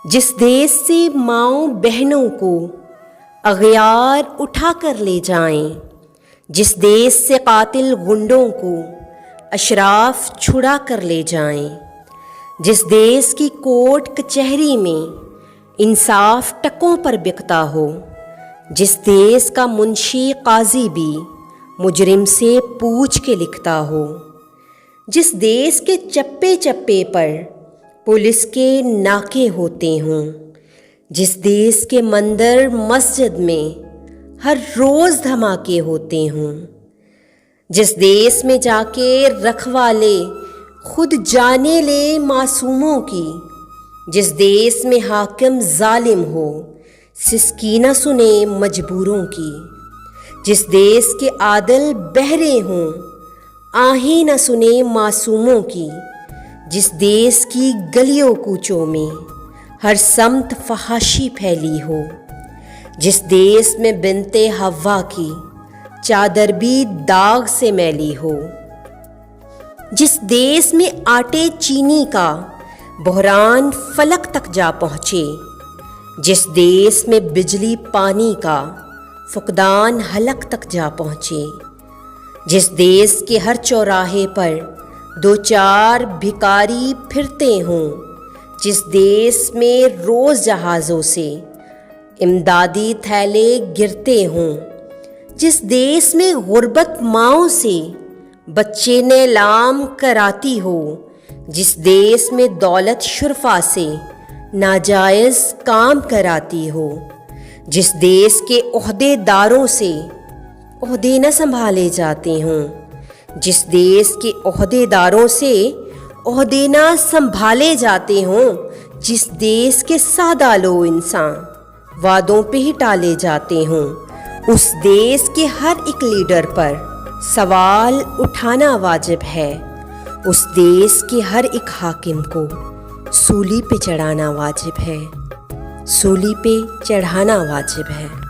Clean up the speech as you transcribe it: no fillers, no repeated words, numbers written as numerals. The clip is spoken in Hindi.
जिस देश से माँओं बहनों को अगयार उठा कर ले जाएं, जिस देश से कातिल गुंडों को अशराफ छुड़ा कर ले जाएं, जिस देश की कोर्ट कचहरी में इंसाफ टकों पर बिकता हो, जिस देश का मुंशी काजी भी मुजरिम से पूछ के लिखता हो, जिस देश के चप्पे चप्पे पर पुलिस के नाके होते हों, जिस देश के मंदिर मस्जिद में हर रोज़ धमाके होते हों, जिस देश में जाके रखवाले खुद जाने ले मासूमों की, जिस देश में हाकिम जालिम हो सिसकी न सुने मजबूरों की, जिस देश के आदिल बहरे हों आहें न सुने मासूमों की, जिस देश की गलियों कूचों में हर समत फहाशी फैली हो, जिस देश में बिनते हव्वा की चादर भी दाग से मैली हो, जिस देश में आटे चीनी का बहरान फलक तक जा पहुँचे, जिस देश में बिजली पानी का फुकदान हलक तक जा पहुँचे, जिस देश के हर चौराहे पर दो चार भिखारी फिरते हों, जिस देश में रोज़ जहाज़ों से इमदादी थैले गिरते हों, जिस देश में गुर्बत माँओं से बच्चे ने लाम कराती हो, जिस देश में दौलत शुरफा से नाजायज़ काम कराती हो, जिस देश के ओहदेदारों से ओहदे न संभाले जाते हों, जिस देश के ओहदेदारों से ओहदे न संभाले जाते हों, जिस देश के सादा लो इंसान वादों पे ही टाले जाते हों, उस देश के हर एक लीडर पर सवाल उठाना वाजिब है, उस देश के हर एक हाकिम को सूली पे चढ़ाना वाजिब है, सूली पे चढ़ाना वाजिब है।